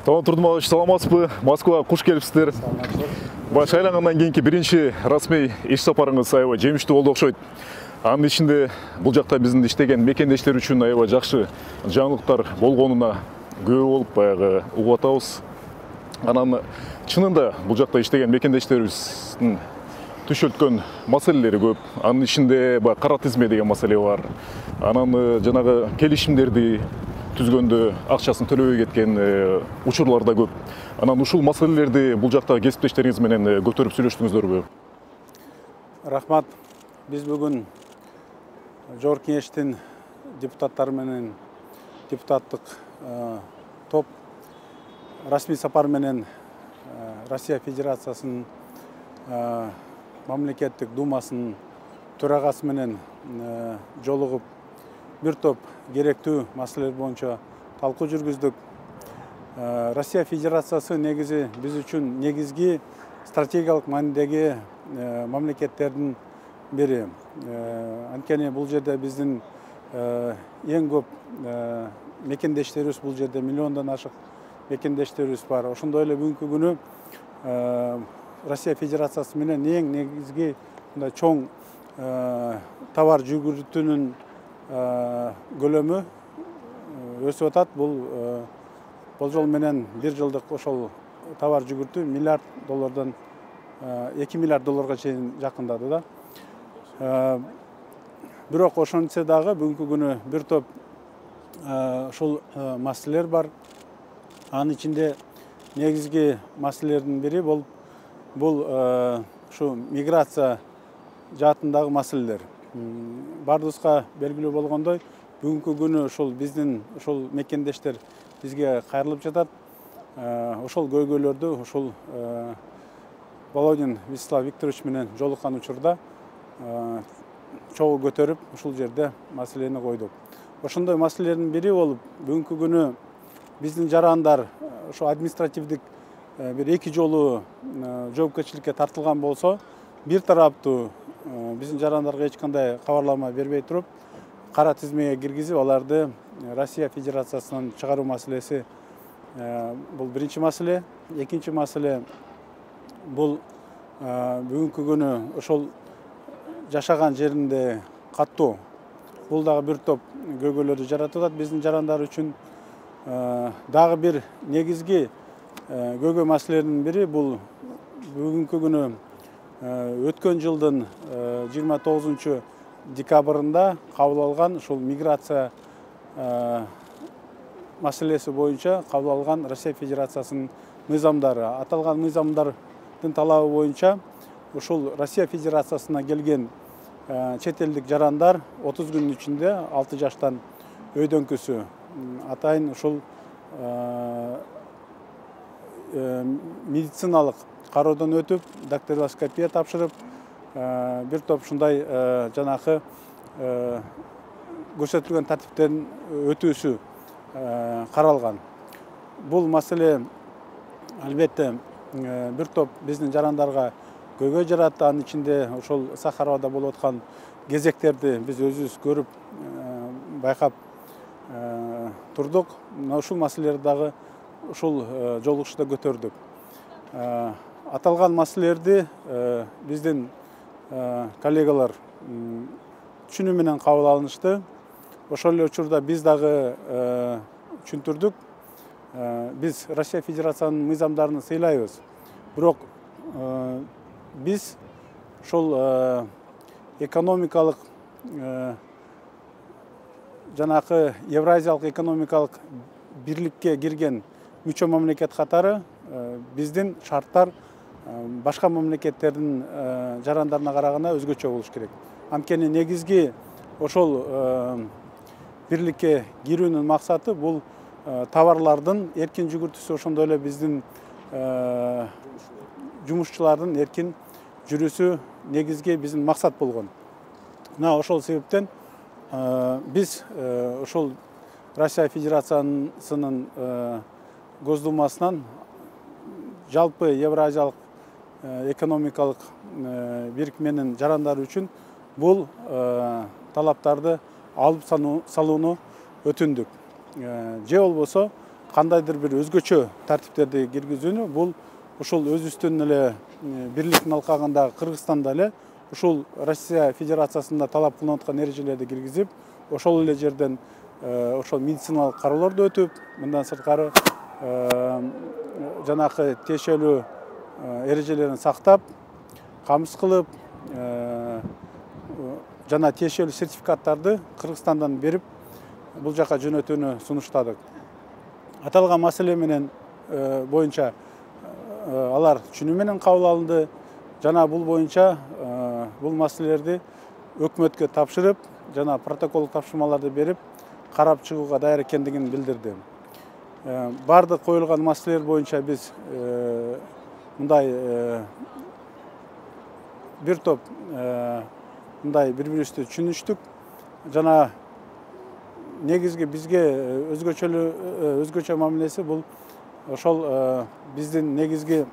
Tamam Turдумович, саламатсызбы? Москваға қош келіпсіздер. Баш айланғаннан кейінгі бірінші расмий еш сапарыңыз аябай жемішті болды окшойт. Анын ішінде бұл жақта біздің іштеген мекендештер үшін аябай жақсы жаңалықтар болғанына көп болып баяғы угуп атабыз. Анан чынында бұл жақта іштеген мекендештерибиздин түшөлткөн маселелери көп. Анын ішінде кара тизме деген маселе бар. Анан жанагы келишимдерди түзгөндө акчасын төлөбөй кеткен учурлар да көп. Анан ушул маселелерди бул жакта кесиптештериңиз менен көтөрүп сүйлөштүңүздөрбү? Рахмат. Биз бүгүн Жогорку Кеңештин депутаттары менен депутаттык топ расмий сапар менен Россия Федерациясынын мамлекеттик думасынын төрагасы менен жолугуп бир топ керектүү маселелер боюнча талкуу жүргүздүк. Россия Федерациясы негизи биз үчүн негизги стратегиялык маанидеги мамлекеттердин бири. Анткени бул жерде биздин эң көп мекендештерибиз, бул жерде миллиондон ашык мекендештерибиз бар. Ошондой эле бүгүнкү күнү Россия Федерациясы менен эң негизги мындай чоң товар жүгүртүүнүн көлөмү өсүп атат. Бул болжол менен бир жылдык ошол товар жүгүртүү миллиард доллардан 2 миллиард долларга чейин жакындады да. Бирок ошентсе дагы бүгүнкү күнү бир топ ушул маселелер бар. Анын ичинде негизги маселелердин бири бул ушу миграция жаатындагы маселелер. Бардыбызга белгилүү болгондой, бүгүнкү күнү ушул биздин ушул мекендештер бизге кайрылып жатат. Ошол көйгөйлөрдү ушул Володин Вячеслав Викторович менен жолуккан учурда чогуу көтөрүп, ушул жерде маселени койдук. Ошондой маселелердин бири болуп, бүгүнкү күнү биздин жарандар ошо административдик бир эки жолу жоопкерчиликке тартылган болсо, бир тараптуу биздин жарандарга эч кандай кабарлама бербей туруп, кара тизмеге киргизип, аларды Россия Федерациясынан чыгаруу маселеси бул биринчи маселе. Экинчи маселе бул бүгүнкү күнү ошол жашаган жеринде каттоо. Бул дагы бир топ көйгөйлөрдү жаратып атат биздин жарандар үчүн. Дагы бир негизги көйгөй маселелердин бири бул бүгүнкү күнү өткөн жылдын 29 декабрында кабыл алган ушул миграция маселеси боюнча кабыл алган Россия Федерациясынын мыйзамдары. Аталган мыйзамдардын талабы боюнча ушул Россия Федерациясына келген чет элдик жарандар 30 күнүн ичинде 6 жаштан өйдөнкүсү атайын ушул медициналык кароодон өтүп, дактилоскопия тапшырып, бир топ ушундай жанакы көрсөтүлгөн тартиптен өтүүсү каралган. Бул маселе албетте бир топ биздин жарандарга көйгөй жаратты. Анын ичинде ошол Сахаровада болуп аткан кезектерди биз өзүбүз көрүп, байкап турдук. Ушул маселелерди дагы ушул жолугушууда көтөрдүк. Аталган маселелерди биздин коллегалар түшүнүү менен кабыл алынышты. Ошол эле учурда биз дагы түшүндүрдүк. Биз Россия Федерациянын мыйзамдарын сыйлайбыз. Бирок биз ошол экономикалык жанакы Евразиялык экономикалык бирликке кирген мүчө мамлекет катары биздин шарттар башка мамлекеттердин жарандарына караганда өзгөчө болуш керек. Анткени негизги ошол бирликке кирүүнүн максаты бул товарлардын эркин жүгүртүүсү, ошондой эле биздин жумушчулардын эркин жүрүүсү негизги биздин максат болгон. Мына ошол себептен биз ошол Россия Федерациясынын Госдумасынан жалпы Евразиялык экономикалык бирикменин жарандары үчүн бул талаптарды алып салууну өтүндүк. Же болбосо кандайдыр бир өзгөчө тартиптерди киргизүүнү бул ушул өзүбүздүн эле бирликтин алкагында Кыргызстанда эле ушул Россия Федерациясында талап кылынып аткан эрежелерди киргизип, ошол эле жерден ошол медициналык кароолорду өтүп, мындан сырткары жанакы тиешелүү эрежелерин сактап, камсыз кылып, жана тиешелүү сертификаттарды Кыргызстандан берип, бул жака жөнөтүүнү сунуштадык. Аталган маселе менен боюнча алар түшүнүү менен кабыл алынды. Жана бул боюнча бул маселелерди өкмөткө тапшырып, жана протоколдук тапшырмаларды берип, карап чыгууга даяр экендигин билдирди. Бардык коюлган маселелер боюнча биз мындай бир топ мындай бири-бирибизди түшүнүштүк. Жана негизги бизге өзгөчө мамилеси бул ошол биздин негизги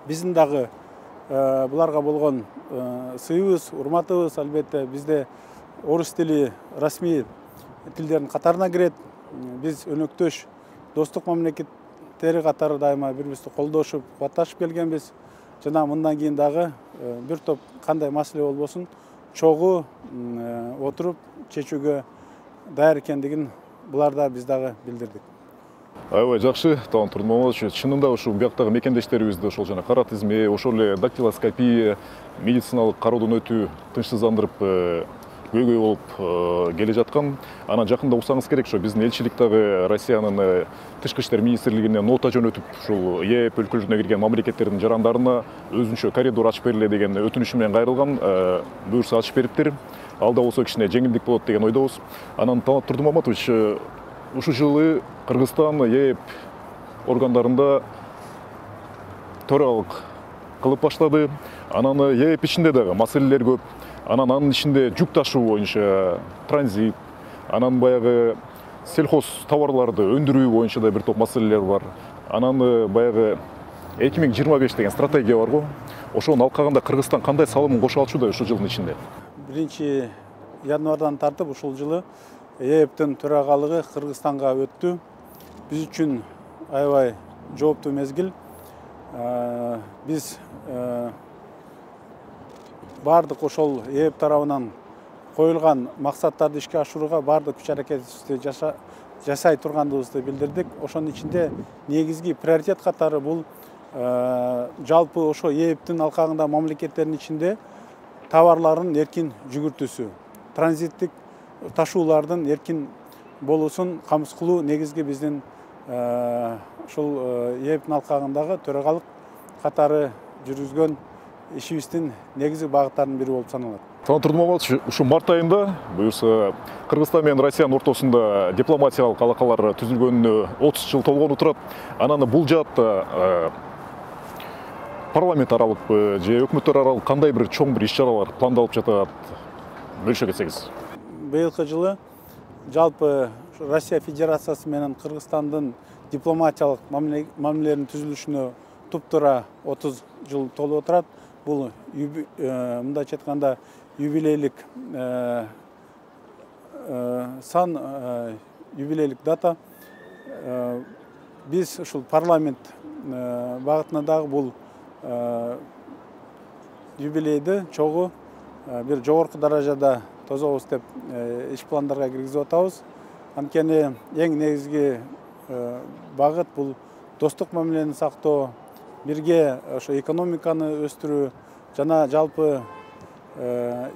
биздин дагы буларга болгон сыйыбыз, урматыбыз. Албетте бизде орус тили расмий тилдердин катарына кирет. Биз өнөктөш достук мамлекеттери катары дайыма бири-бирибизди колдошуп, кубатташып келгенбиз. Жана мындан кийин дагы бир топ кандай маселе болбосун чогуу отуруп чечүүгө даяр экендигин буларда биз дагы билдирдик. Аябай жакшы, Талант Турдумаматович. Чынында ушул бияктагы мекендештерибизди ошол жана кара тизме, ошол эле дактилоскопия, медициналык кароодон өтүү тынчсыздандырып, көйгөй болуп келе жаткан. Анан жакында уксаңыз керек, ошо биздин элчилик дагы Россиянын тышкы иштер министрлигине нота жөнөтүп, ушул ЕЭП өлкөлүгүнө кирген мамлекеттердин жарандарына өзүнчө коридор ачып бериле деген өтүнүшү менен кайрылган. Буюрса ачып бериптир. Алда болсо кичине жеңилдик болот деген ойдобуз. Анан Талант Турдумаматович, ушул жылы Кыргызстан ЕЭП органдарында төралык кылып баштады. Анан ЕЭП ичинде дагы маселелер көп. Анын ичинде жүк ташуу боюнча транзит, анан баягы сельхоз товарларды өндүрүү боюнча да бир топ маселелер бар. Анан баягы 2025 деген стратегия бар го. Ошонун алкагында Кыргызстан кандай салымын кошо алчууда ушул жылдын ичинде? 1 январдан тартып ушул жылы ЕЭПтин төрагалыгы Кыргызстанга өттү. Биз үчүн аябай жооптуу мезгил. Биз бардык ошол ЕЭП тарабынан коюлган максаттарды ишке ашырууга бардык күч аракетибизди жасай турганыбызды билдирдик. Ошонун ичинде негизги приоритет катары бул жалпы ошо ЕЭПтин алкагында мамлекеттердин ичинде товарлардын эркин жүгүртүүсү, транзиттик ташуулардын эркин болуусун камсыз кылуу негизги биздин ушул ЕЭПтин алкагындагы төрагалык катары жүргүзгөн ишибиздин негизги багыттарынын бири болуп саналат. Талант Турдумаматович, ушу март айында буюрса Кыргызстан менен Россиянын ортосунда дипломатиялык алакалар түзүлгөнүнө 30 жыл толгону турат. Анан бул жаатта парламент аралык же өкмөттөр аралык кандай бир чоң бир иш-чаралар пландалып жатат? Бөлүшө кетсеңиз. Быйылкы жылы жалпы Россия Федерациясы менен Кыргызстандын дипломатиялык мамилелеринин түзүлүшүнө туптура 30 жыл толуп отурат. Бул мындайча айтканда юбилейлик сан, юбилейлик дата. Биз ушул парламент багытына дагы бул юбилейди чогуу бир жогорку даражада тозобуз деп иш пландарга киргизип атабыз. Анткени эң негизги багыт бул достук мамилени сактоо, бирге ошо экономиканы өстүрүү жана жалпы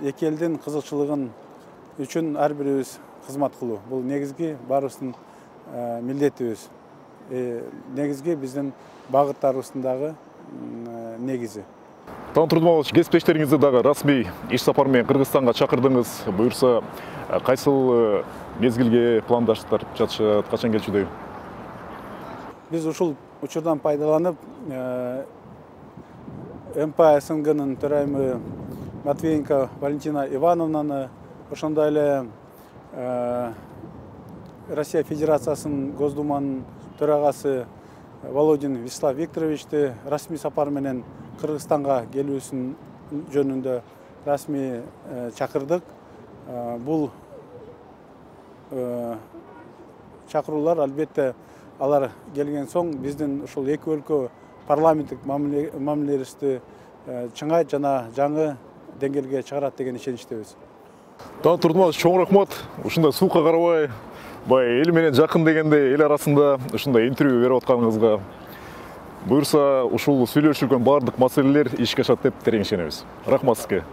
эки элдин кызыкчылыгын үчүн ар бирибиз кызмат кылуу. Бул негизги баарыбыздын милдетибиз. Негизги биздин багыттарыбыздын дагы негизи. Талант Турдумаматович, кесиптештериңизди дагы расмий иш сапар менен Кыргызстанга чакырдыңыз. Буюрса кайсыл мезгилге пландаштырып жатышат, качан келчүдөй? Биз ушул учурдан пайдаланып МПА СНГнын төрайымы Матвеенко Валентина Ивановнаны, ошондой эле Россия Федерациясынын Госдуманын төрагасы Володин Вячеслав Викторовичти расмий сапар менен Кыргызстанга келүүсүн жөнүндө расмий чакырдык. Бул чакыруулар албетте алар келген соң биздин ушул эки өлкө парламенттик мамилелерибизди чыңайт жана жаңы деңгээлге чыгарат деген ишеничтебиз. Дана Турдумбаевич, чоң рахмат. Ушундай суукка карабай, бай эл менен жакын дегенде эл арасында ушундай интервью берип атканыңызга буюрса ушул сүйлөшүлгөн баардык маселелер ишке ашат деп терең ишенебиз. Рахмат сизге.